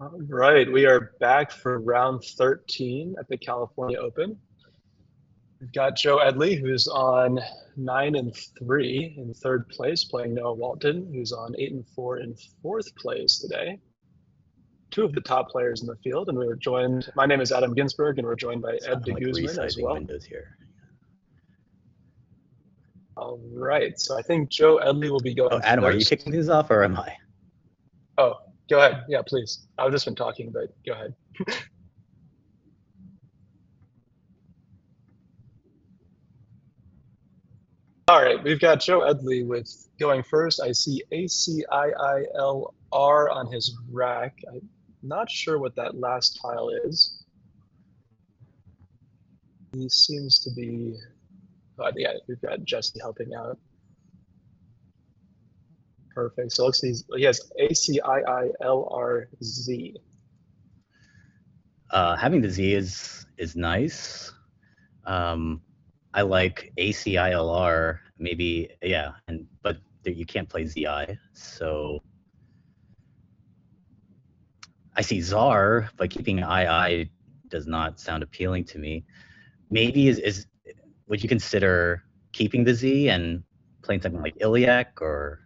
All right, we are back for round 13 at the California Open. We've got Joe Edley, who's on 9-3 in third place, playing Noah Walton, who's on 8-4 in fourth place today. Two of the top players in the field, and we were joined. My name is Adam Ginsberg, and we're joined by So Ed I'm de like Guzman as resizing well. windows here. All right, so I think Joe Edley will be going Oh, Adam, are you first. kicking these off or am I? Oh, go ahead. Yeah, please. I've just been talking, but go ahead. All right, we've got Joe Edley with going first. I see ACIILR on his rack. I'm not sure what that last tile is. He seems to be, yeah, we've got Jesse helping out. Perfect. So it looks he has ACIILRZ. Having the Z is nice. I like ACILR, maybe, yeah, but you can't play ZI, so I see ZAR, but keeping II does not sound appealing to me. Maybe would you consider keeping the Z and playing something like Iliac or?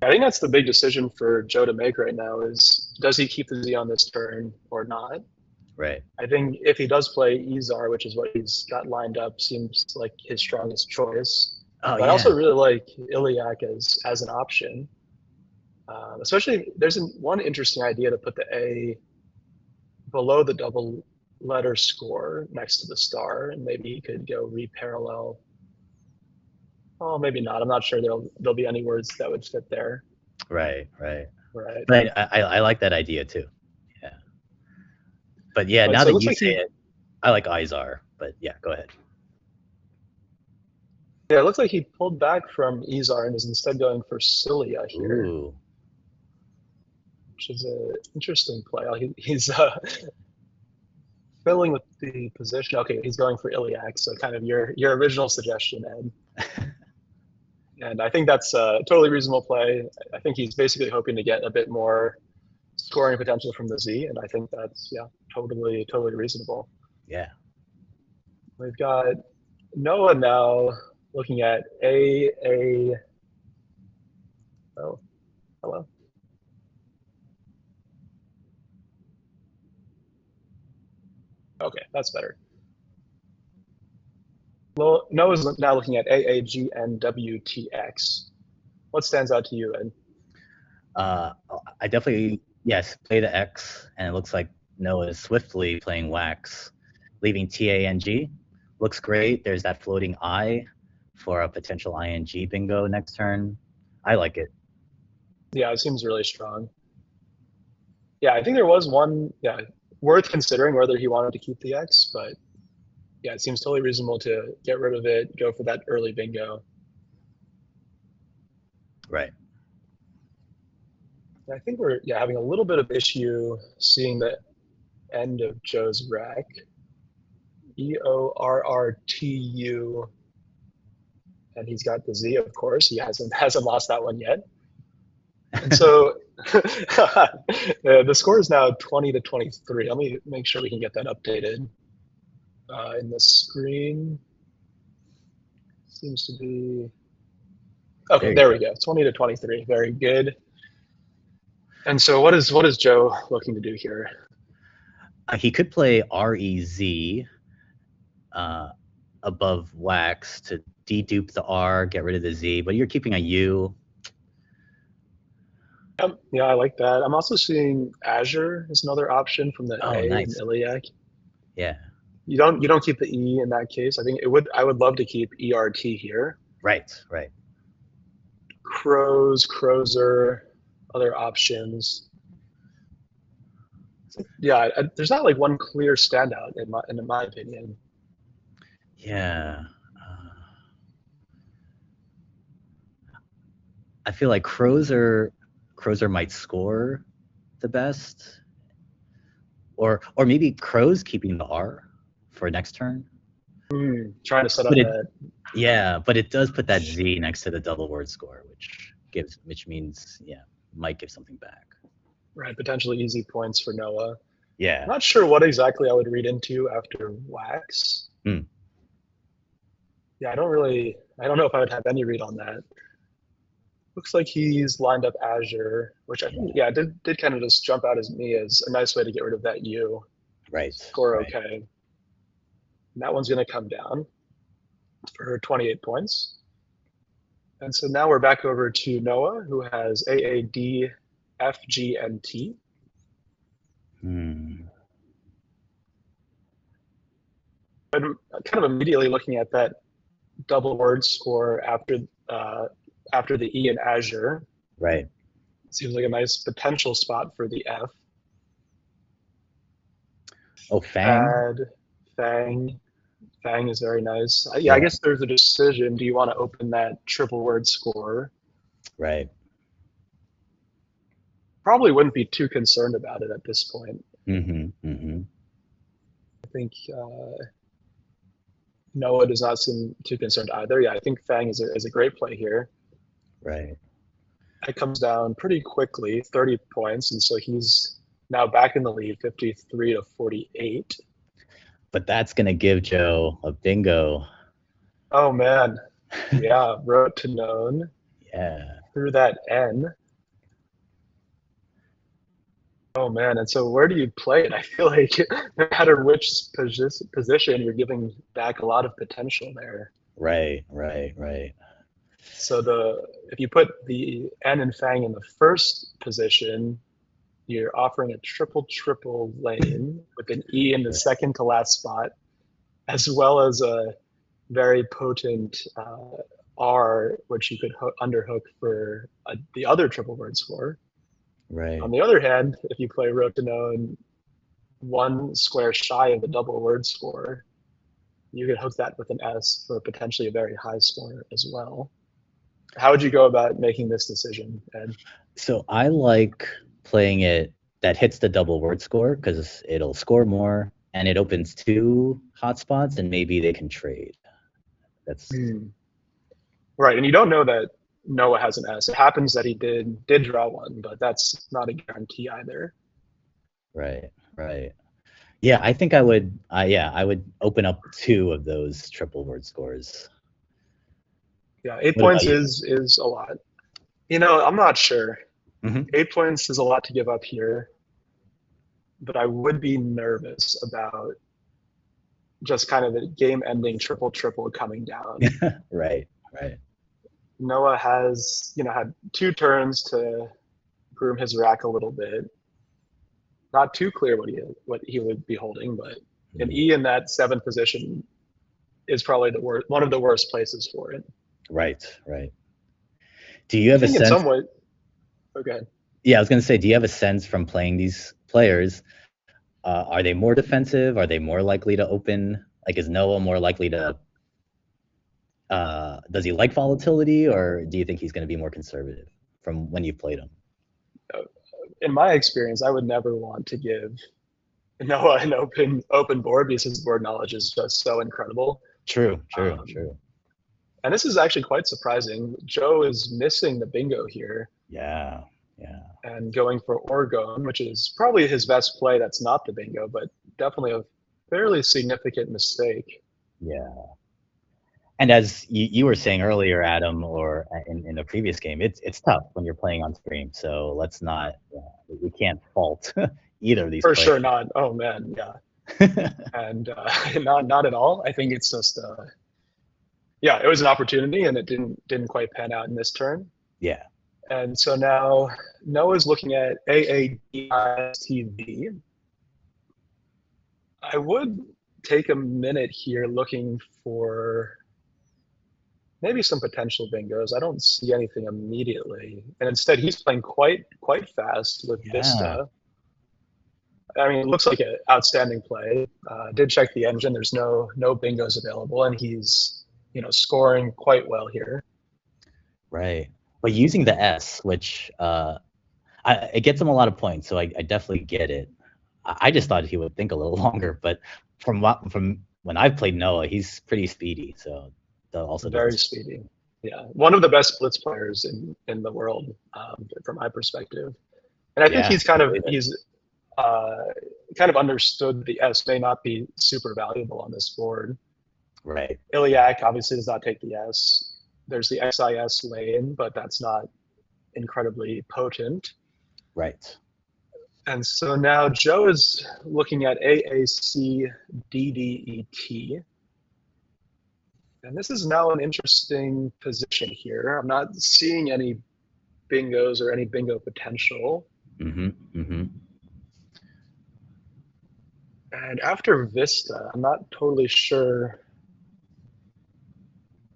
I think that's the big decision for Joe to make right now is does he keep the Z on this turn or not? Right. I think if he does play Ezar, which is what he's got lined up, seems like his strongest choice. Oh, But I yeah. also really like Iliac as an option. Especially, there's one interesting idea to put the A below the double letter score next to the star, and maybe he could go reparallel. Oh, maybe not. I'm not sure there'll be any words that would fit there. Right. Right. But I like that idea too. Yeah. But yeah, But now so it that looks you like say it, I like Izar. But yeah, go ahead. yeah, it looks like he pulled back from Ezar and is instead going for Cilia here, Ooh. which is an interesting play. He's fiddling with the position. Okay, he's going for Iliac, so kind of your original suggestion, Ed. And I think that's a totally reasonable play. I think he's basically hoping to get a bit more scoring potential from the Z, and I think that's totally reasonable. Yeah. We've got Noah now looking at A. Oh, hello. Okay, that's better. Well, Noah's now looking at AAGNWTX. What stands out to you, Ed? I definitely, yes, play the X, and it looks like Noah is swiftly playing Wax, leaving TANG. Looks great. There's that floating I for a potential ING bingo next turn. I like it. Yeah, it seems really strong. Yeah, I think there was one, worth considering whether he wanted to keep the X, but yeah, it seems totally reasonable to get rid of it, go for that early bingo. Right. I think we're having a little bit of issue seeing the end of Joe's rack. EORRTU, and he's got the Z, of course. He hasn't lost that one yet. And so the score is now 20-23. Let me make sure we can get that updated in the screen. Seems to be okay. There we go. 20-23. Very good. And so what is Joe looking to do here? He could play REZ above Wax to dedupe the R, get rid of the Z, but you're keeping a U. Yeah, I like that. I'm also seeing Azure is another option from the A Nice. in Iliac. Yeah. You don't keep the E in that case. I think I would love to keep ERT here. Right. Crozer, other options. Yeah, there's not like one clear standout in my opinion. Yeah. I feel like Crozer might score the best, or maybe Crow's keeping the R for next turn. Trying to set up that. Yeah, but it does put that Z next to the double word score, which means might give something back. Right, potentially easy points for Noah. Yeah. Not sure what exactly I would read into after wax. Hmm. Yeah, I don't know if I would have any read on that. Looks like he's lined up Azure, which I think, Yeah. yeah, did kind of just jump out as me as a nice way to get rid of that U. Right. Score Right. okay. And that one's going to come down for 28 points. And so now we're back over to Noah, who has A, A, D, F, G, and T. Hmm. I'm kind of immediately looking at that double word score after the E in Azure. Right. Seems like a nice potential spot for the F. Oh, Fang. Fad, Fang. Fang is very nice. Yeah, I Yeah. guess there's a decision. Do you want to open that triple word score? Right. Probably wouldn't be too concerned about it at this point. Mm-hmm. Mm-hmm. I think Noah does not seem too concerned either. Yeah, I think Fang is a great play here. Right. It comes down pretty quickly, 30 points, and so he's now back in the lead, 53 to 48. But that's gonna give Joe a bingo. Oh man, yeah, wrote to known Yeah. through that N. Oh man, and so where do you play it? I feel like no matter which position, you're giving back a lot of potential there. Right. Right. Right. So if you put the N and Fang in the first position, you're offering a triple lane with an E in the Right. second to last spot, as well as a very potent R, which you could underhook for the other triple word score. On Right. the other hand, if you play Rotenone one square shy of the double word score, you could hook that with an S for potentially a very high score as well. How would you go about making this decision, Ed? So I like playing it that hits the double word score because it'll score more and it opens two hotspots and maybe they can trade. That's Hmm. Right, and you don't know that Noah has an S. It happens that he did draw one, but that's not a guarantee either. right. Right. Yeah, I think I would. Yeah, I would open up two of those triple word scores. Yeah, 8 What about points you? is a lot. I'm not sure. Hmm. 8 points is a lot to give up here, but I would be nervous about just kind of the game-ending triple coming down. Right. Right. Noah has, had 2 turns to groom his rack a little bit. Not too clear what he would be holding, but an Mhm. E in that seventh position is probably one of the worst places for it. Right. Right. Do you I have a think in some sense? way, okay. Yeah, I was gonna say, do you have a sense from playing these players? Are they more defensive? Are they more likely to open? Like, is Noah more likely to? Does he like volatility, or do you think he's going to be more conservative from when you've played him? In my experience, I would never want to give Noah an open board because his board knowledge is just so incredible. True. True. Um, True. and this is actually quite surprising. Joe is missing the bingo here Yeah. Yeah. and going for Oregon, which is probably his best play. That's not the bingo, but definitely a fairly significant mistake. Yeah. And as you were saying earlier, Adam, or in the previous game, it's tough when you're playing on stream. So let's not, we can't fault either of these For players. sure not. Oh man, yeah. And not at all. I think it's just yeah, it was an opportunity and it didn't quite pan out in this turn. Yeah. And so now Noah's looking at AADISTV. I would take a minute here looking for maybe some potential bingos. I don't see anything immediately. And instead he's playing quite fast with Yeah. Vista. I mean, it looks like an outstanding play. Did check the engine. There's no bingos available, and he's scoring quite well here. Right. But using the S, which it gets him a lot of points, so I definitely get it. I just thought he would think a little longer, but from when I've played Noah, he's pretty speedy, so that also Very doesn't. speedy. Yeah, one of the best blitz players in the world from my perspective. And I think Yeah, uh, kind of understood the S may not be super valuable on this board. right, Iliac obviously does not take the S. There's the XIS lane, but that's not incredibly potent. right. And so now Joe is looking at AACDDET. And this is now an interesting position here. I'm not seeing any bingos or any bingo potential. Mm-hmm. Mm-hmm. And after Vista, I'm not totally sure,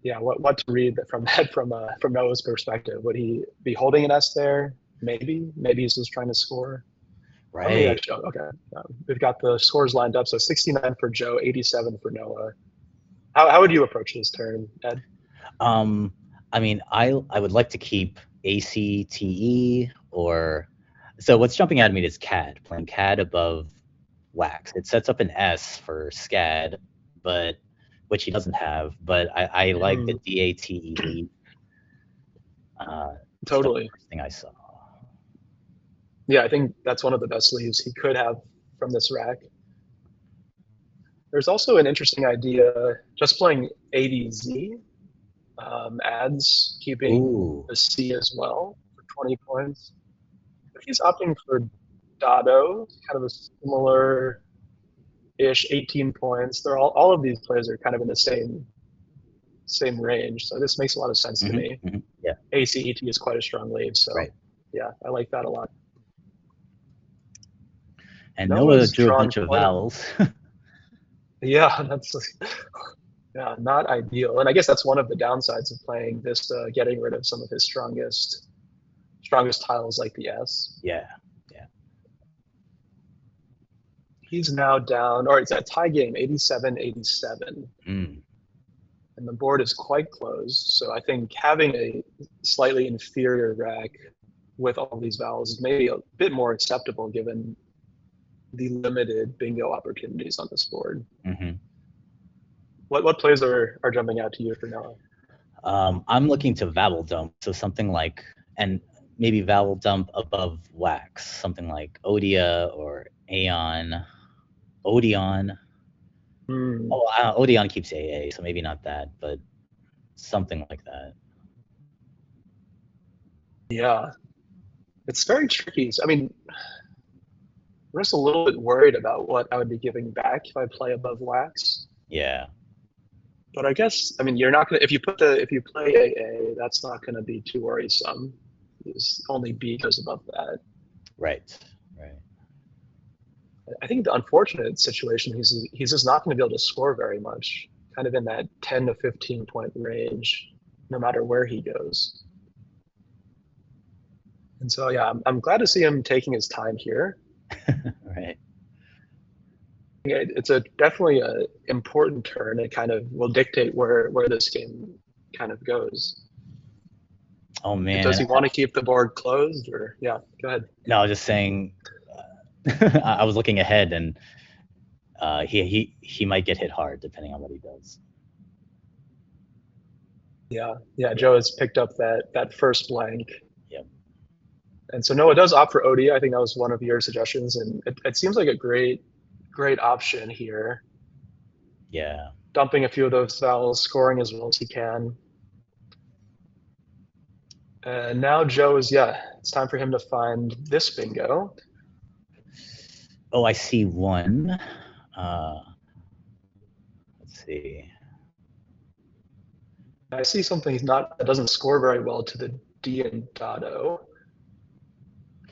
yeah, what to read from that from Noah's perspective. Would he be holding an S there? Maybe he's just trying to score. Let me Right. actually, okay. We've got the scores lined up. So 69 for Joe, 87 for Noah. How would you approach this turn, Ed? I mean, I would like to keep ACTE or so what's jumping out at me is CAD, playing CAD above wax. It sets up an S for SCAD, but which he doesn't have. But I like the Mm, DATE. It's the totally. first thing I saw. Yeah, I think that's one of the best leaves he could have from this rack. There's also an interesting idea, just playing ADZ adds keeping Ooh, the C as well for 20 points. But he's opting for Dado, kind of a similar-ish 18 points. They're all of these players are kind of in the same range, so this makes a lot of sense to me. yeah, ACET is quite a strong lead, so right. yeah, I like that a lot. And Noah Noah's drew a drawn bunch of quite a vowels. yeah, that's yeah, not ideal. And I guess that's one of the downsides of playing this, getting rid of some of his strongest tiles like the S. Yeah, yeah. He's now down, or it's a tie game, 87-87. Mm, And the board is quite close. So I think having a slightly inferior rack with all these vowels is maybe a bit more acceptable given the limited bingo opportunities on this board. hmm What plays are jumping out to you for Noah? I'm looking to vowel dump, so something like, and maybe vowel dump above wax, something like Odia or Aeon, Odeon. Hmm, Oh, Odeon keeps AA, so maybe not that, but something like that. yeah, it's very tricky. So, I mean, I'm just a little bit worried about what I would be giving back if I play above wax. Yeah, But I guess I mean you're not gonna if you play AA, that's not gonna be too worrisome. Because only B goes above that. right, right. I think the unfortunate situation he's just not going to be able to score very much, kind of in that 10 to 15 point range, no matter where he goes. And so yeah, I'm glad to see him taking his time here. Right. It's a definitely a important turn. It kind of will dictate where this game kind of goes. Oh man, Does and he want to keep the board closed or yeah? Go ahead. no, I was just saying. I was looking ahead, and he might get hit hard depending on what he does. Yeah. Joe has picked up that first blank. Yep. And so Noah does opt for Odie. I think that was one of your suggestions, and it seems like a great option here. Yeah. Dumping a few of those fouls, scoring as well as he can. And now Joe is it's time for him to find this bingo. Oh, I see one. Let's see. I see something that doesn't score very well to the D and Dado.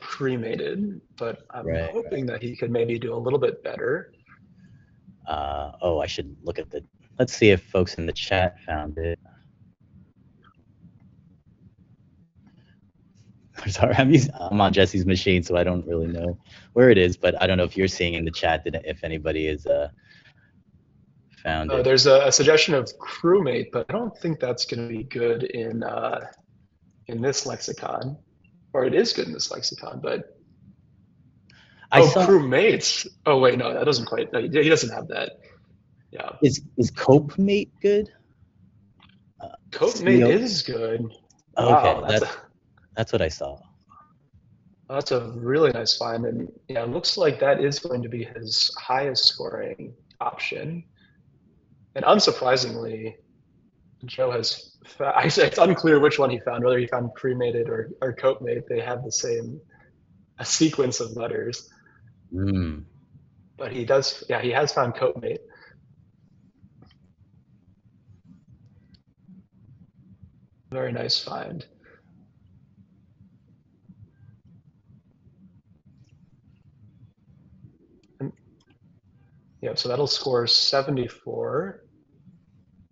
Cremated, but I'm Right. hoping that he could maybe do a little bit better. Oh, I should look at the. Let's see if folks in the chat found it. I'm sorry, I'm on Jesse's machine, so I don't really know where it is. But I don't know if you're seeing in the chat if anybody is found it. There's a suggestion of crewmate, but I don't think that's going to be good in this lexicon, or it is good in this lexicon, but crewmates. Oh wait, no, that doesn't quite. No, he doesn't have that. Yeah. Is cope mate good? Cope mate is good. Okay, Wow, that's what I saw. That's a really nice find, and yeah, it looks like that is going to be his highest scoring option. And unsurprisingly, Joe has. It's unclear which one he found, whether he found cremated or coat mate. They have the same a sequence of letters, Mm. but he does. Yeah, he has found coat mate. Very nice find. And, yeah, so that'll score 74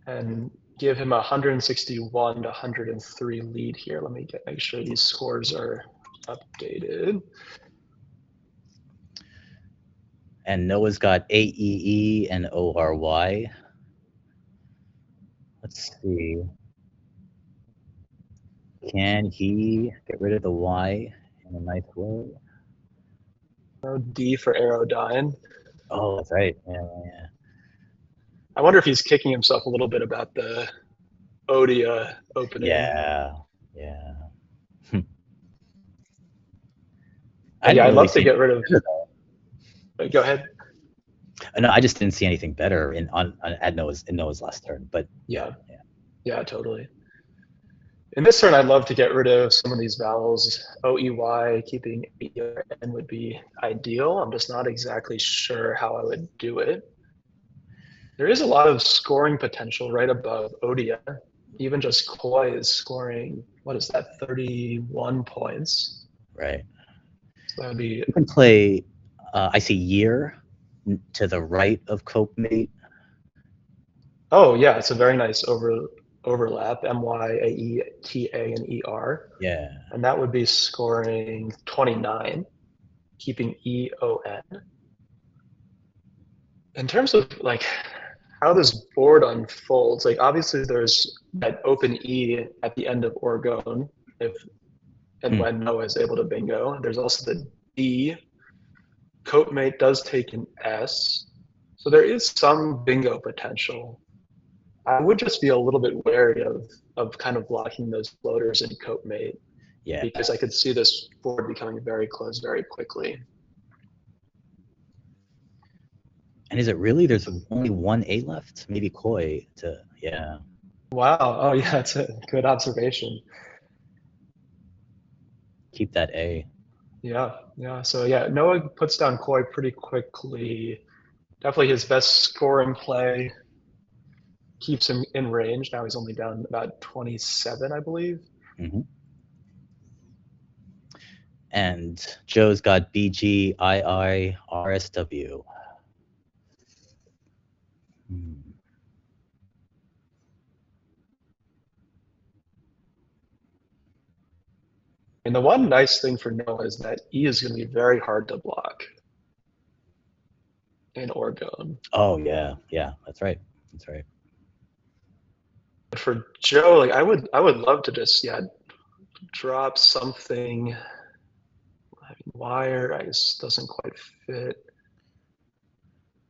and give him a 161 to 103 lead here. Let me make sure these scores are updated. And Noah's got AEE and ORY. Let's see. Can he get rid of the Y in a nice way? D for Aerodyne. Oh, that's right. Yeah. I wonder if he's kicking himself a little bit about the Odia opening. Yeah. Yeah, I'd really love to get rid of. Go ahead. No, I just didn't see anything better at Noah's last turn. But Yeah, totally. In this turn, I'd love to get rid of some of these vowels. OEY, keeping N would be ideal. I'm just not exactly sure how I would do it. There is a lot of scoring potential right above Odia. Even just Koi is scoring, what is that, 31 points. Right. So that would be. You can play, I see year to the right of cope mate. Oh, yeah, it's a very nice overlap, MYAETA and ER. Yeah. And that would be scoring 29, keeping EON. In terms of like how this board unfolds, like obviously there's that open E at the end of Orgone, if and when Noah is able to bingo. There's also the D. Coatmate does take an S. So there is some bingo potential. I would just be a little bit wary of kind of blocking those floaters in Coatmate. Yeah. Because I could see this board becoming very close very quickly. And is it really? There's only one A left? Maybe Koi to, yeah. Wow. Oh, yeah, that's a good observation. Keep that A. Yeah. So, yeah, Noah puts down Koi pretty quickly. Definitely his best scoring play. Keeps him in range. Now he's only down about 27, I believe. Mm-hmm. And Joe's got BG, II, RSW. And the one nice thing for Noah is that E is going to be very hard to block in Orgone. Oh, yeah, that's right. But for Joe, like I would love to just drop something. Wire, I guess, doesn't quite fit.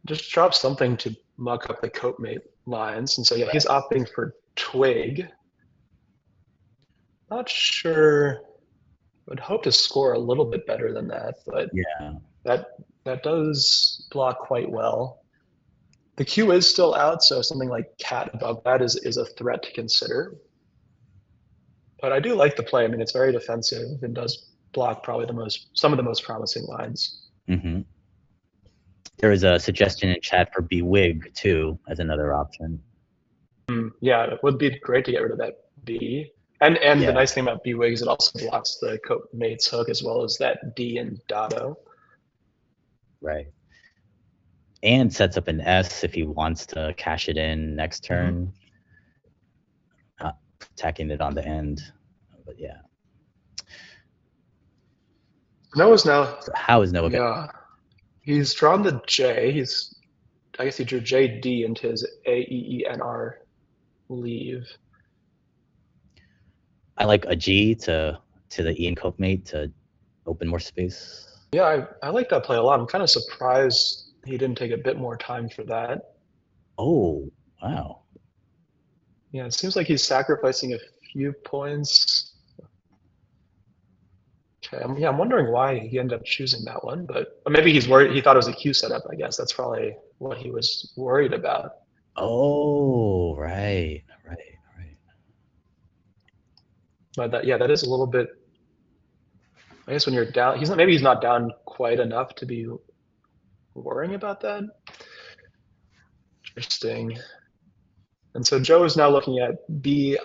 Just drop something to muck up the coatmate lines. And so, yeah, he's opting for twig. Not sure. Would hope to score a little bit better than that, but yeah, that does block quite well. The Q is still out, so something like cat above that is a threat to consider. But I do like the play. I mean, it's very defensive and does block probably some of the most promising lines. Mm-hmm. There was a suggestion in chat for Bewig too as another option. Yeah, it would be great to get rid of that B. And the nice thing about Bewig is it also blocks the coatmate's hook as well as that D and Dotto. Right. And sets up an S if he wants to cash it in next turn. Not attacking it on the end. But yeah. Noah's now. So how is Noah? Yeah. He's drawn the J. I guess he drew JD into his AEENR leave. I like a G to the E and coatmate to open more space. Yeah, I like that play a lot. I'm kind of surprised he didn't take a bit more time for that. Oh, wow. Yeah, it seems like he's sacrificing a few points. Okay, I'm wondering why he ended up choosing that one, but maybe he's worried. He thought it was a Q setup. I guess that's probably what he was worried about. Oh, right. But that is a little bit. I guess when you're down, maybe he's not down quite enough to be worrying about that. Interesting. And so Joe is now looking at BIILRST.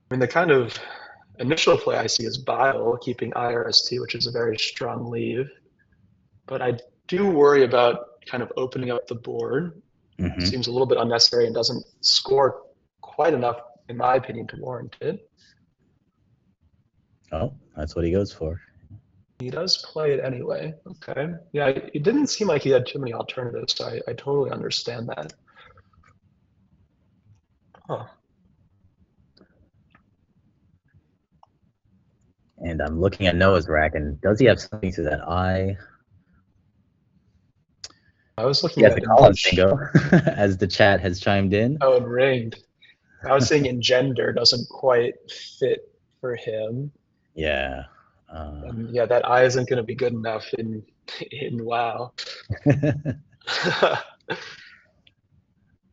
I mean, the kind of initial play I see is Bile, keeping IRST, which is a very strong leave. But I do worry about kind of opening up the board. Seems a little bit unnecessary and doesn't score quite enough, in my opinion, to warrant it. Oh, that's what he goes for. He does play it anyway. Okay. Yeah, it didn't seem like he had too many alternatives, so I totally understand that. Huh. And I'm looking at Noah's rack, and does he have something to that eye? I was looking at the Collins bingo, as the chat has chimed in. Oh, it ringed. I was saying engender doesn't quite fit for him. Yeah. And yeah, that eye isn't going to be good enough in WoW.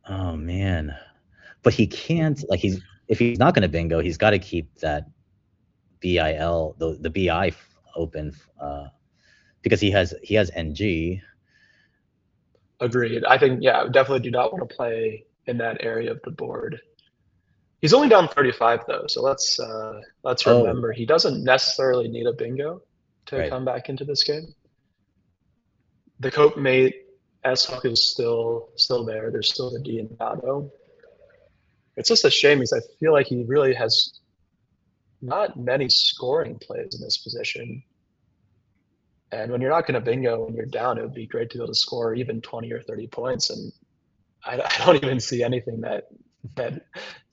Oh man, but he can't. Like if he's not going to bingo, he's got to keep that BIL the BI open because he has NG. Agreed. I think I definitely do not want to play in that area of the board. He's only down 35 though, so let's remember he doesn't necessarily need a bingo to come back into this game. The cope mate S hook is still there. There's still the D in Dado. It's just a shame because I feel like he really has not many scoring plays in this position. And when you're not going to bingo when you're down, it would be great to be able to score even 20 or 30 points. And I don't even see anything that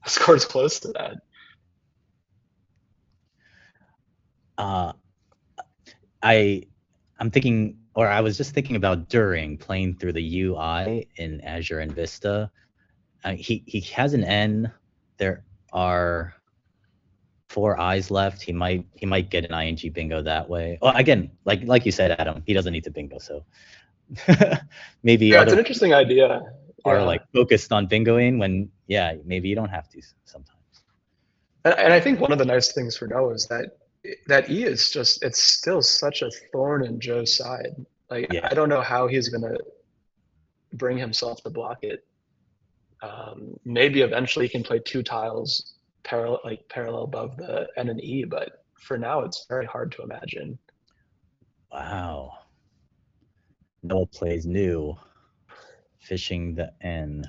scores close to that. I'm thinking, or I was just thinking about during playing through the UI in Azure and Vista. He has an N. There are 4 eyes left. He might get an ING bingo that way. Well, again, like you said, Adam, he doesn't need to bingo, so maybe it's an interesting idea. Are like focused on bingoing when maybe you don't have to sometimes. And I think one of the nice things for Noah is that E is just, it's still such a thorn in Joe's side. Like I don't know how he's gonna bring himself to block it. Maybe eventually he can play 2 tiles parallel above the N and E, but for now it's very hard to imagine. Wow. Noah plays new, fishing the N.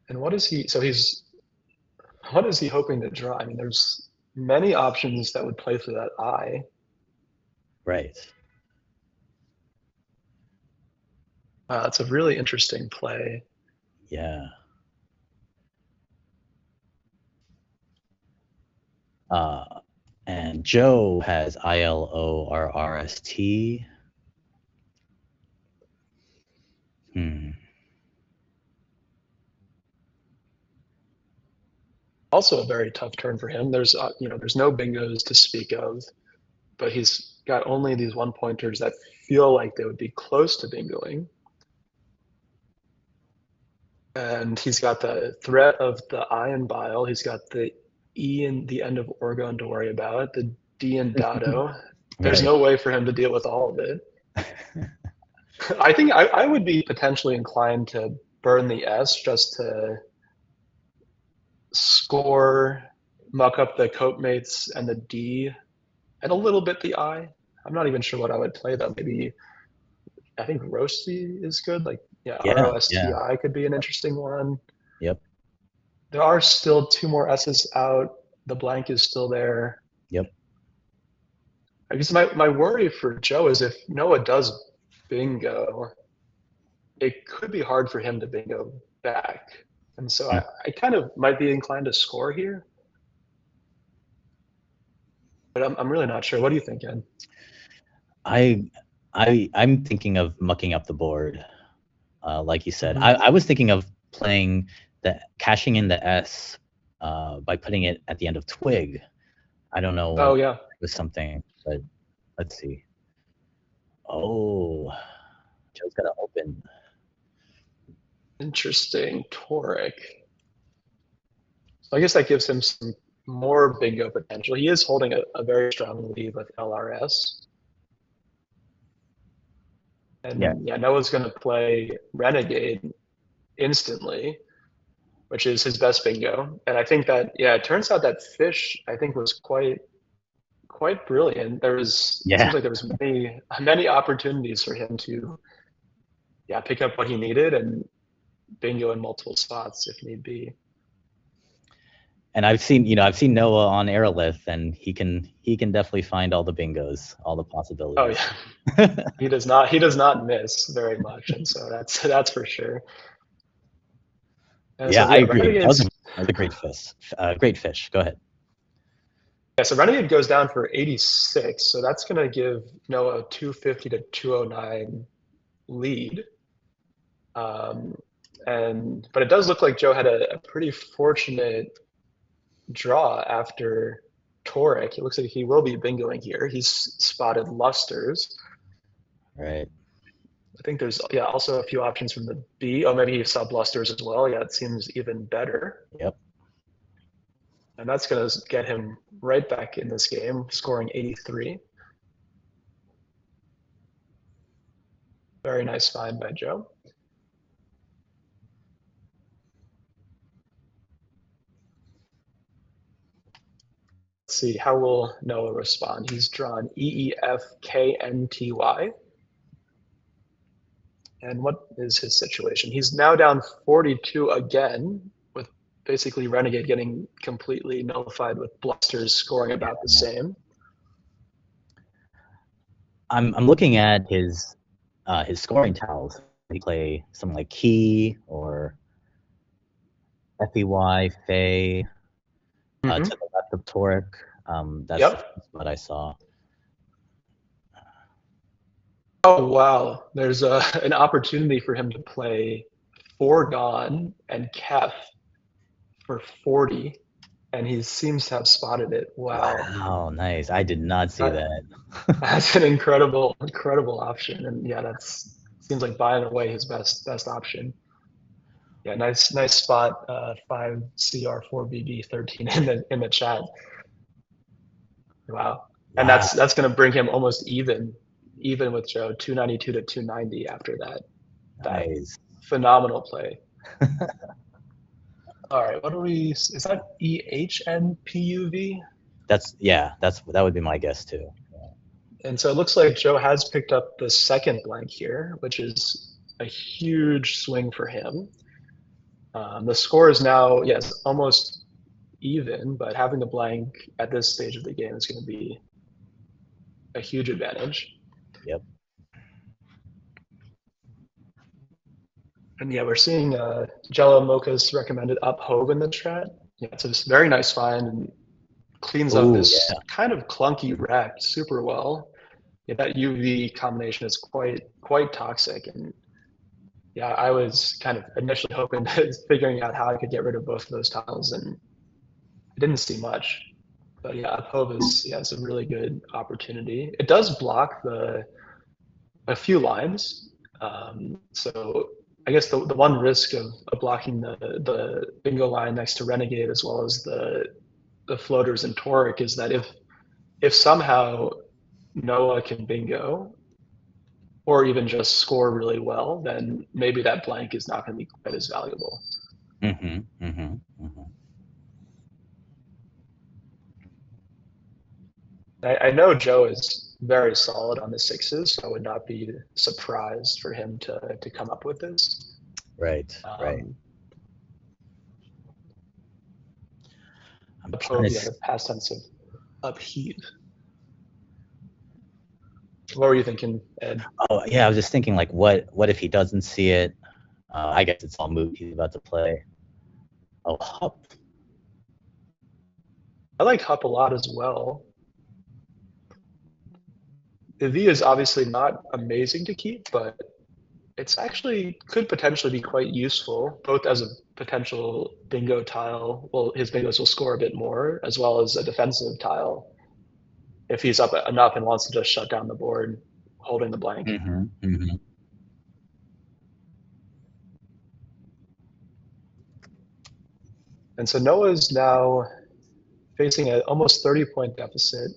And what is he hoping to draw? I mean, there's many options that would play for that I. Right. It's a really interesting play. Yeah. And Joe has ILORRST. Also a very tough turn for him. There's there's no bingos to speak of, but he's got only these 1-pointers that feel like they would be close to bingoing. And he's got the threat of the I in Bile. He's got the E in the end of Orgon to worry about, the D in Dado. There's no way for him to deal with all of it. I think I would be potentially inclined to burn the S just to score, muck up the cope mates and the D, and a little bit the I. I'm not even sure what I would play though. Maybe I think Roasty is good. Like ROSTI could be an interesting one. Yep. There are still 2 more S's out. The blank is still there. Yep. I guess my worry for Joe is if Noah does bingo, it could be hard for him to bingo back. And so I kind of might be inclined to score here. But I'm really not sure. What do you think, Ed? I'm thinking of mucking up the board, like you said. I was thinking of playing cashing in the S by putting it at the end of twig. I don't know Oh what yeah, was something, but let's see. Oh, Joe's got to open. interesting. Toric. So I guess that gives him some more bingo potential. He is holding a very strong lead with LRS. Yeah, And yeah, Noah's going to play Renegade instantly, which is his best bingo. And I think that, yeah, it turns out that fish, I think, was quite brilliant. It yeah. seems like there was many opportunities for him to, yeah, pick up what he needed and bingo in multiple spots if need be. And I've seen Noah on Aerolith, and he can definitely find all the bingos, all the Oh possibilities. yeah, he does not miss very much, and so that's for sure. And Yeah, so I yeah, agree. Renegades. That was a great fish. Great fish. Go ahead. Yeah, so Renegade goes down for 86, so that's going to give Noah a 250 to 209 lead. Um, but it does look like Joe had a pretty fortunate draw after Toric. It looks like he will be bingoing here. He's spotted Lusters. Right. I think there's also a few options from the B. Oh, maybe he saw Blusters as well. Yeah, it seems even better. Yep. And that's going to get him right back in this game, scoring 83. Very nice find by Joe. Let's see, how will Noah respond? He's drawn EEFKNTY. And what is his situation? He's now down 42 again, with basically Renegade getting completely nullified with Blusters scoring about the same. I'm looking at his scoring tiles. He play something like Key or FEY, Fey, Mm-hmm. to the left of Toric. That's Yep. what I saw. Oh, wow. There's an opportunity for him to play Foregone and Kef for 40, and he seems to have spotted it. Wow. Wow, nice. I did not see That, that. that's an incredible option. And yeah, that's seems like by and away his best option. Yeah, nice spot. 5CR4BB13 in the chat. Wow. And Wow, that's going to bring him almost even with Joe, 292 to 290 after that nice. phenomenal play. All right, is that EHNPUV? That would be my guess too. And so it looks like Joe has picked up the second blank here, which is a huge swing for him. The score is now, yes, almost even, but having the blank at this stage of the game is going to be a huge advantage. Yep. And yeah, we're seeing Jello Mocha's recommended up Hove in the chat. Yeah, it's a very nice find and cleans up this kind of clunky rack super well. Yeah, that UV combination is quite toxic. And yeah, I was kind of initially hoping figuring out how I could get rid of both of those tiles, and I didn't see much. But yeah, up Hove it's a really good opportunity. It does block a few lines. So I guess the one risk of blocking the bingo line next to Renegade as well as the floaters and Toric is that if somehow Noah can bingo or even just score really well, then maybe that blank is not going to be quite as valuable. Mm-hmm. Mm-hmm. Mm-hmm. I know Joe is very solid on the sixes, so I would not be surprised for him to come up with this. Right. Right. I'm trying to the past tense of upheave. What were you thinking, Ed? Oh yeah, I was just thinking like, what if he doesn't see it? I guess it's all moot. He's about to play. Oh, Hup. I like Hup a lot as well. The V is obviously not amazing to keep, but It's actually could potentially be quite useful, both as a potential bingo tile. Well, his bingos will score a bit more, as well as a defensive tile if he's up enough and wants to just shut down the board, holding the blank. And so Noah's now facing an almost 30-point deficit,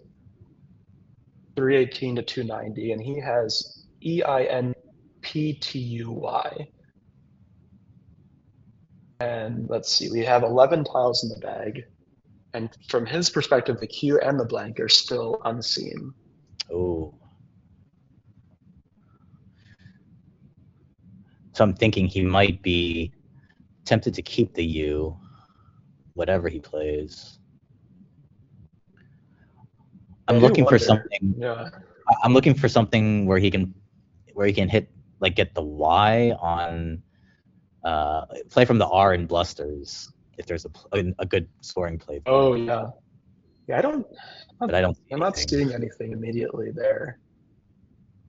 318 to 290, and he has EINPTUY. And let's see, we have 11 tiles in the bag. And from his perspective, the Q and the blank are still unseen. Oh. So I'm thinking he might be tempted to keep the U, whatever he plays. I'm looking for something. Yeah. I'm looking for something where he can hit, like, get the Y on play from the R in blusters if there's a good scoring play there. Oh yeah. Yeah, I'm not seeing anything immediately there.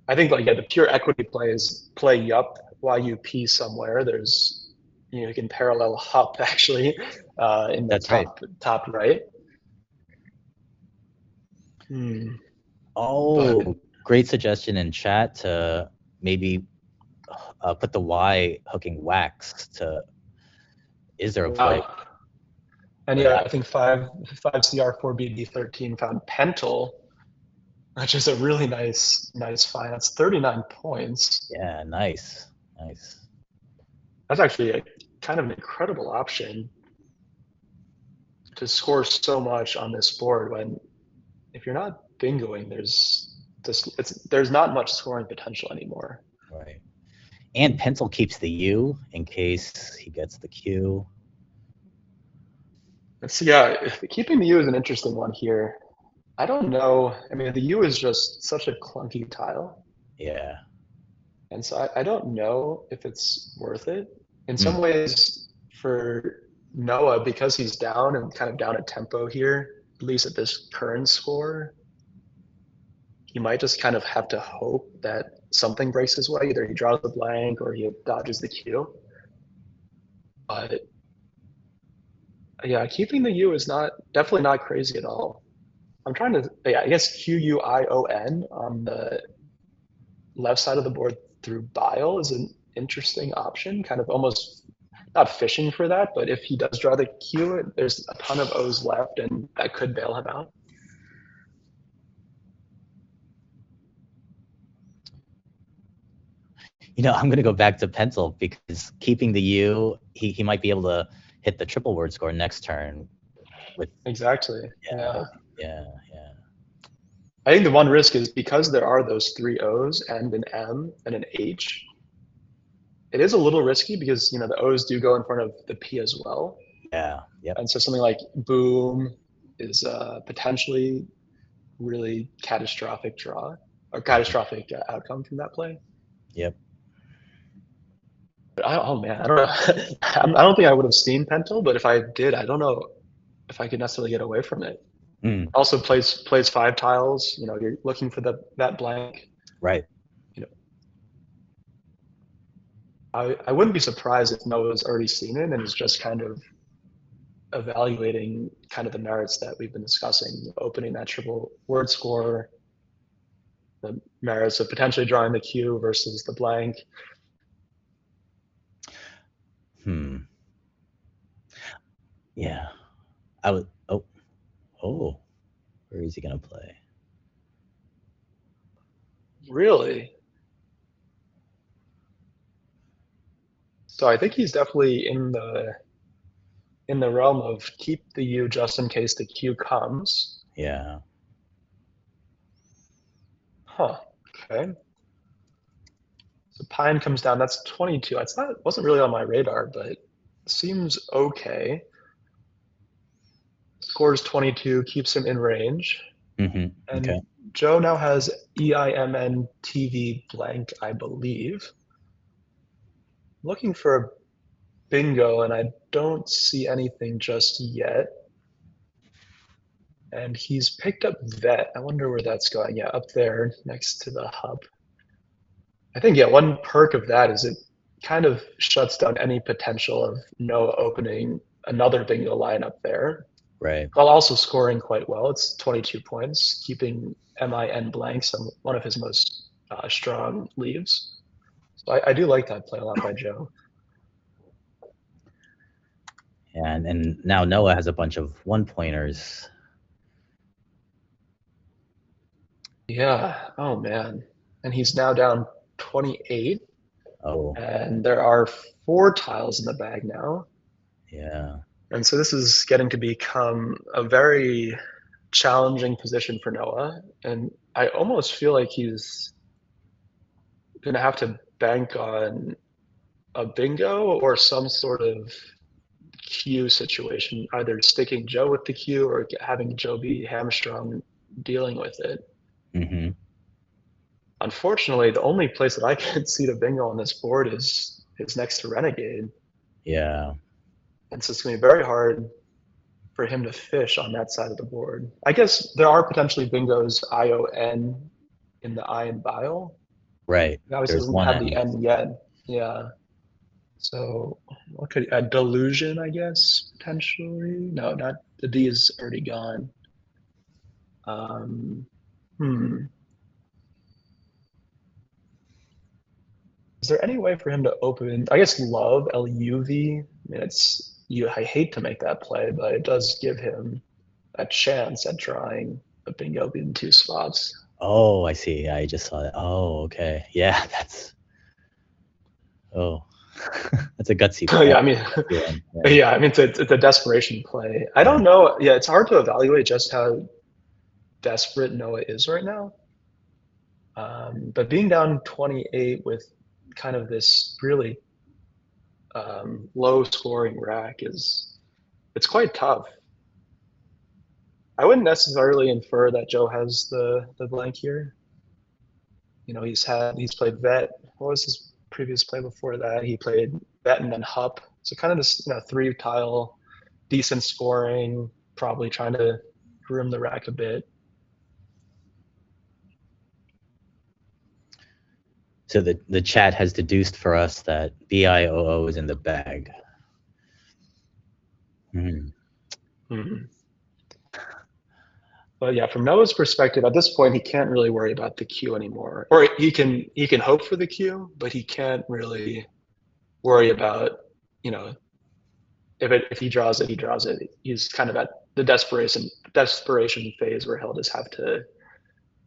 I think like, yeah, the pure equity play is play yup YUP somewhere. There's, you can parallel hup actually in the top right. Oh, great suggestion in chat to maybe put the Y hooking wax to. Is there a play? And yeah, I think 5CR4BB13 found Pentel, which is a really nice find. That's 39 points. Yeah, nice. That's actually a kind of an incredible option to score so much on this board when, if you're not bingoing, there's not much scoring potential anymore. Right. And Pentel keeps the U in case he gets the Q. So yeah, keeping the U is an interesting one here. I don't know. I mean, the U is just such a clunky tile. Yeah. And so I don't know if it's worth it. In some ways, for Noah, because he's down and kind of down at tempo here, at least at this current score, he might just kind of have to hope that something breaks his way. Either he draws the blank or he dodges the Q. But yeah, keeping the U is definitely not crazy at all. I'm trying to, I guess QUION on the left side of the board through bile is an interesting option, kind of almost not fishing for that, but if he does draw the Q, there's a ton of O's left and that could bail him out. I'm going to go back to Pentel because keeping the U, he might be able to hit the triple word score next turn. Exactly. Yeah. I think the one risk is because there are those 3 O's and an M and an H, it is a little risky because, the O's do go in front of the P as well. Yeah. Yep. And so something like boom is potentially really catastrophic draw or catastrophic outcome from that play. Yep. But I don't know. I don't think I would have seen Pentel, but if I did, I don't know if I could necessarily get away from it. Also plays 5 tiles. You're looking for that blank. Right. I wouldn't be surprised if Noah's already seen it and is just kind of evaluating kind of the merits that we've been discussing, opening that triple word score, the merits of potentially drawing the Q versus the blank. Yeah. I would. Oh. Where is he gonna play? Really? So I think he's definitely in the realm of keep the U just in case the Q comes. Yeah. Huh. Okay. So Pine comes down. That's 22. Wasn't really on my radar, but seems okay. Scores 22, keeps him in range. And okay. Joe now has EIMN blank, I believe. Looking for a bingo, and I don't see anything just yet. And he's picked up vet. I wonder where that's going. Yeah, up there next to the hub. I think, yeah, one perk of that is it kind of shuts down any potential of Noah opening another bingo lineup there, Right. while also scoring quite well. It's 22 points, keeping MIN blanks on one of his most strong leaves. So I do like that play a lot by Joe. And now Noah has a bunch of one-pointers. Yeah. Oh, man. And he's now down 28. Oh, And there are 4 tiles in the bag now. yeah. And so this is getting to become a very challenging position for Noah. And I almost feel like he's going to have to bank on a bingo or some sort of queue situation, either sticking Joe with the queue or having Joe be hamstrung dealing with it. Mm-hmm. Unfortunately, the only place that I can see the bingo on this board is next to Renegade. Yeah. And so it's going to be very hard for him to fish on that side of the board. I guess there are potentially bingos ION in the I in Bile. Right. He obviously There's doesn't one have the end. N yet. Yeah. So what could a delusion, I guess, potentially? No, not the D is already gone. Um, hmm. Is there any way for him to open? I guess love LUV. I mean, I hate to make that play, but it does give him a chance at drawing a bingo in 2 spots. Oh, I see. I just saw that. Oh, okay. Yeah, that's oh, that's a gutsy play. Yeah, I mean, Gutsy one. Yeah. yeah, I mean, it's a desperation play. I Yeah. don't know. Yeah, it's hard to evaluate just how desperate Noah is right now. But being down 28 with kind of this really low scoring rack it's quite tough. I wouldn't necessarily infer that Joe has the blank here. You know, he's played vet. What was his previous play before that? He played vet and then hup. So kind of this 3 tile, decent scoring, probably trying to groom the rack a bit. So the chat has deduced for us that BIOO is in the bag. Hmm. Mm-hmm. But yeah, from Noah's perspective, at this point, he can't really worry about the queue anymore. Or he can hope for the queue, but he can't really worry about, you know, if he draws it, he draws it. He's kind of at the desperation phase where he'll just have to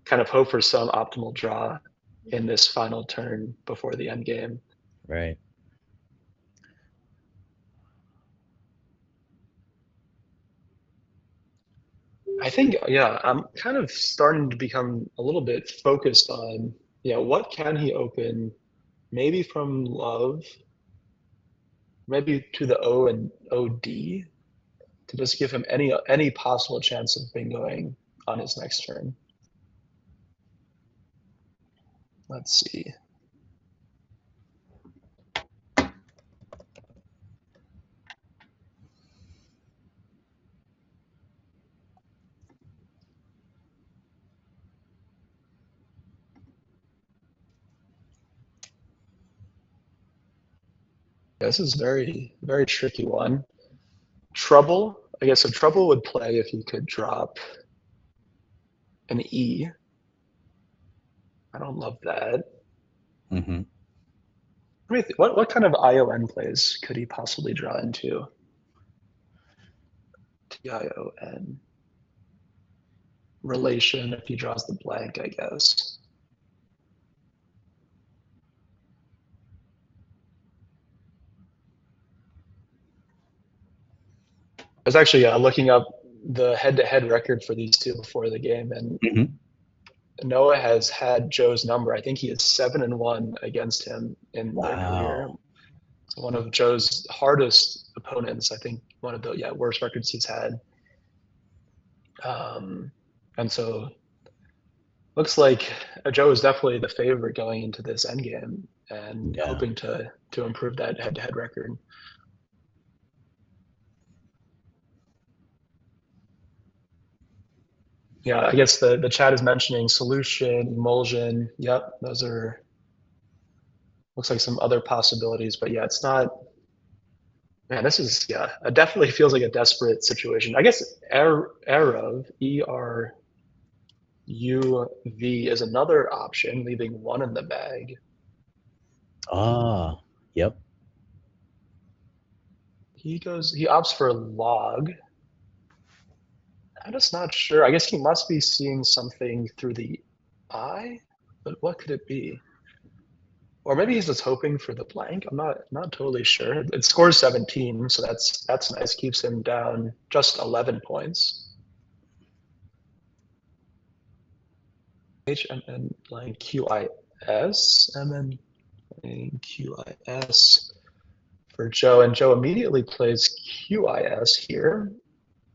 kind of hope for some optimal draw in this final turn before the end game. Right. I think, yeah, I'm kind of starting to become a little bit focused on, what can he open? Maybe from love, maybe to the O and OD to just give him any possible chance of bingoing on his next turn. Let's see. This is very, very tricky one. Trouble, I guess so Trouble would play if he could drop an E. I don't love that. Mm-hmm. What kind of ION plays could he possibly draw into? TION. Relation, if he draws the blank, I guess. I was actually looking up the head-to-head record for these two before the game, and Mm-hmm. Noah has had Joe's number. I think he is 7-1 against him in their career. Wow. So one of Joe's hardest opponents. I think one of the worst records he's had. And so looks like Joe is definitely the favorite going into this endgame and Yeah. hoping to improve that head-to-head record. Yeah, I guess the chat is mentioning solution, emulsion. Yep, those are looks like some other possibilities, but yeah, it's not. Man, this is yeah, it definitely feels like a desperate situation. I guess Eruv, ERUV is another option, leaving one in the bag. Ah, yep. He opts for log. I'm just not sure. I guess he must be seeing something through the eye, but what could it be? Or maybe he's just hoping for the blank. I'm not totally sure. It scores 17, so that's nice. Keeps him down just 11 points. HMN blank QIS, MN blank QIS for Joe, and Joe immediately plays QIS here,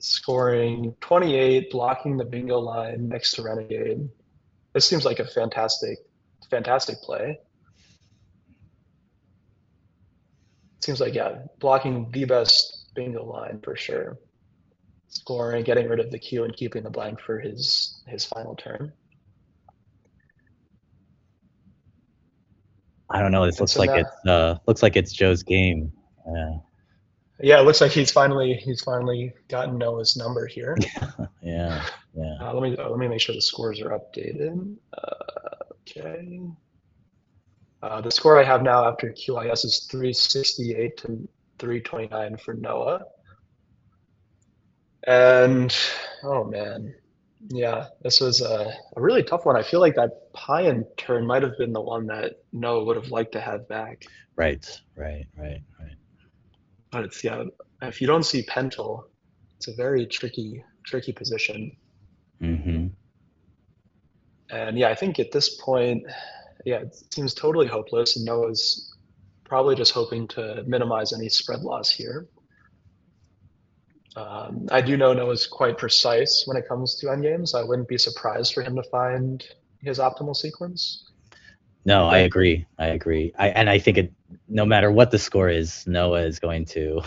scoring 28, blocking the bingo line next to Renegade. This seems like a fantastic play. Seems like, yeah, blocking the best bingo line for sure. Scoring, getting rid of the Q and keeping the blank for his final turn. I don't know. This looks like it's Joe's game. Yeah, it looks like he's finally gotten Noah's number here. Yeah. Let me make sure the scores are updated. Okay. The score I have now after QIS is 368 to 329 for Noah. And oh man, yeah, this was a really tough one. I feel like that Payan turn might have been the one that Noah would have liked to have back. Right. But it's, yeah, if you don't see Pentel, it's a very tricky position. Mm-hmm. And yeah, I think at this point, yeah, it seems totally hopeless, and Noah's probably just hoping to minimize any spread loss here. I do know Noah's quite precise when it comes to endgames. I wouldn't be surprised for him to find his optimal sequence. No, I agree. I think no matter what the score is, Noah is going to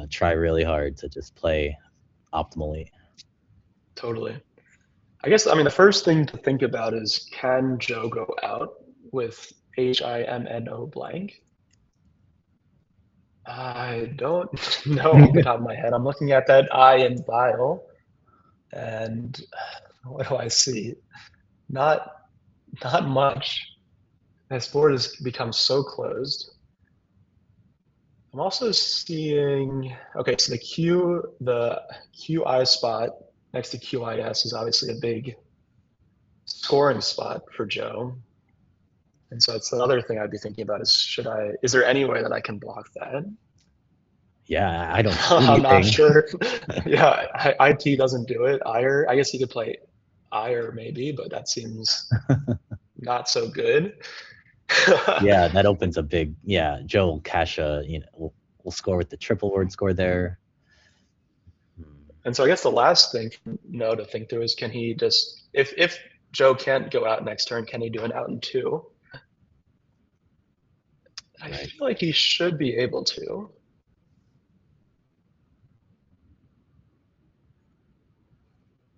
try really hard to just play optimally. Totally. I guess, I mean, the first thing to think about is, can Joe go out with HIMNO blank? I don't know off the top of my head. I'm looking at that I in Bile, and what do I see? Not much. This board has become so closed. I'm also seeing, okay, so the QI spot next to QIS is obviously a big scoring spot for Joe. And so it's another thing I'd be thinking about is there any way that I can block that? Yeah, I don't see I'm not anything. sure. Yeah, IT doesn't do it. IRE, I guess he could play IRE maybe, but that seems not so good. Yeah, that opens a big, Joe will cash will score with the triple word score there. And so I guess the last thing to think through is, can he just, if Joe can't go out next turn, can he do an out in two? I feel like he should be able to.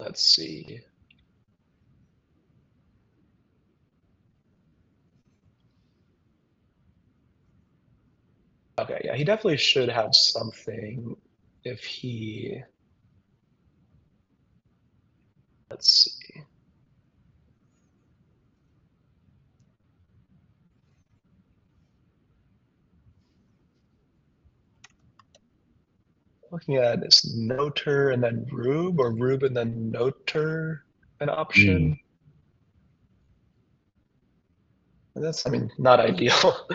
Let's see. Okay, yeah, he definitely should have something if he, let's see. Looking at this noter and then rube, or rube and then noter an option. And that's, I mean, not ideal.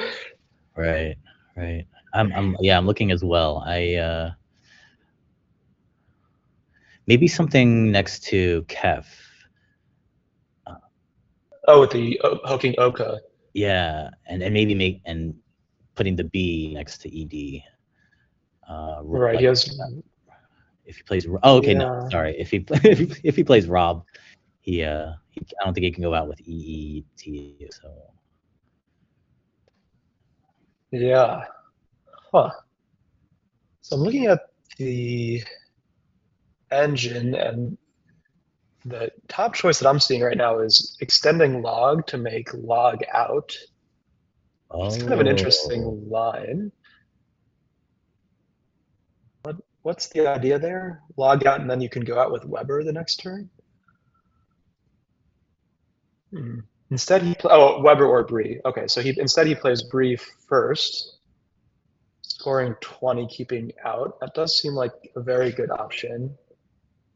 Right. I'm looking as well. Maybe something next to Kef. Oh, with the hooking Oka. Yeah, and maybe putting the B next to ED. Right, like, he has. If he plays, okay, Yeah. no, sorry. If he plays Rob, I don't think he can go out with EET. So. Yeah. Huh. So I'm looking at the engine, and the top choice that I'm seeing right now is extending log to make log out. It's kind of an Oh, interesting line. What's the idea there? Log out and then you can go out with Weber the next turn? Hmm. Instead Weber or Bree. Okay, so he plays Bree first, scoring 20, keeping out. That does seem like a very good option.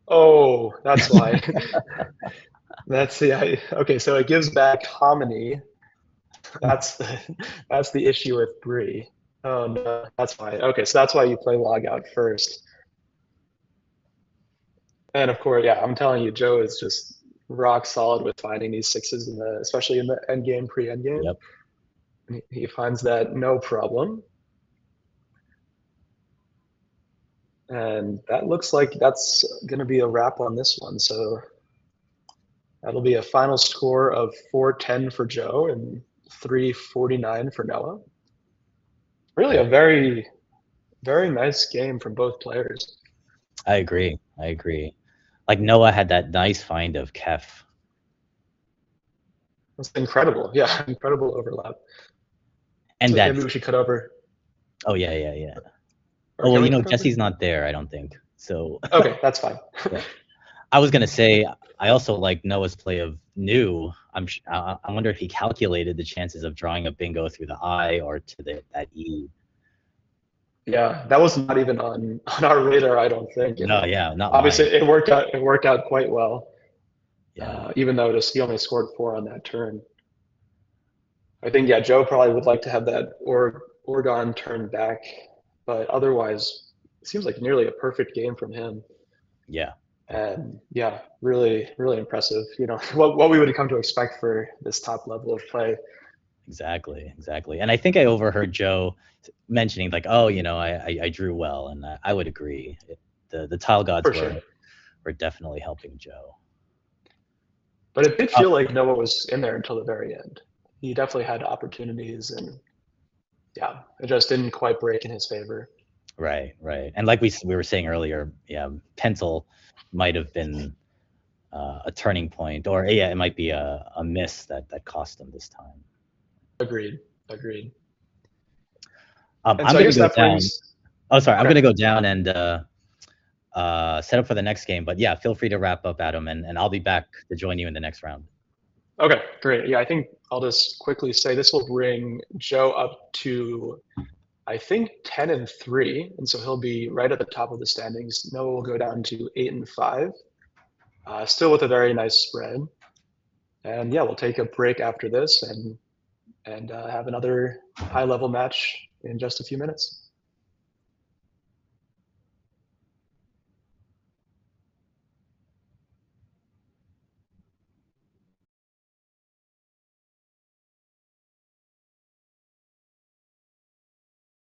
Oh, that's why. Okay, so it gives back Hominy. That's the issue with Bree. Oh no, that's why. Okay, so that's why you play log out first. And of course, yeah, I'm telling you, Joe is just rock solid with finding these sixes especially in the end game, pre-end game. yep. He finds that no problem. And that looks like that's going to be a wrap on this one. So that'll be a final score of 410 for Joe and 349 for Noah. Really a Yep. very, very nice game from both players. I agree. I agree. Like Noah had that nice find of Kef. It's incredible. Yeah, incredible overlap. And So that, maybe we should cut over, oh yeah, yeah, yeah. or Oh, well, can you we know, cut over? Jesse's not there, I don't think. So, Okay, that's fine. yeah. I was gonna say, I also like Noah's play of new. I wonder if he calculated the chances of drawing a bingo through the I or to that E. Yeah, that was not even on our radar, I don't think. And No, yeah, not obviously, mine. it worked out. It worked out quite well, Yeah, even though he only scored 4 on that turn. I think yeah, Joe probably would like to have that Oregon turn back, but otherwise, it seems like nearly a perfect game from him. yeah, And yeah, really, really impressive. You know, what we would come to expect for this top level of play. exactly, exactly. And I think I overheard Joe mentioning like, oh, you know, I drew well, and I would agree. The tile gods For sure. were definitely helping Joe. But it did Oh, feel like Noah was in there until the very end. He definitely had opportunities, and yeah, it just didn't quite break in his favor. right, right. And like we were saying earlier, yeah, pencil might have been a turning point, or yeah, it might be a miss that cost him this time. Agreed. Agreed. And I'm so I gonna guess go that down. brings. Oh, sorry, I'm Okay. gonna go down and set up for the next game. But yeah, feel free to wrap up, Adam, and I'll be back to join you in the next round. Okay. Great. Yeah, I think I'll just quickly say this will bring Joe up to I think 10-3, and so he'll be right at the top of the standings. Noah will go down to 8-5, still with a very nice spread. And yeah, we'll take a break after this and have another high level match in just a few minutes.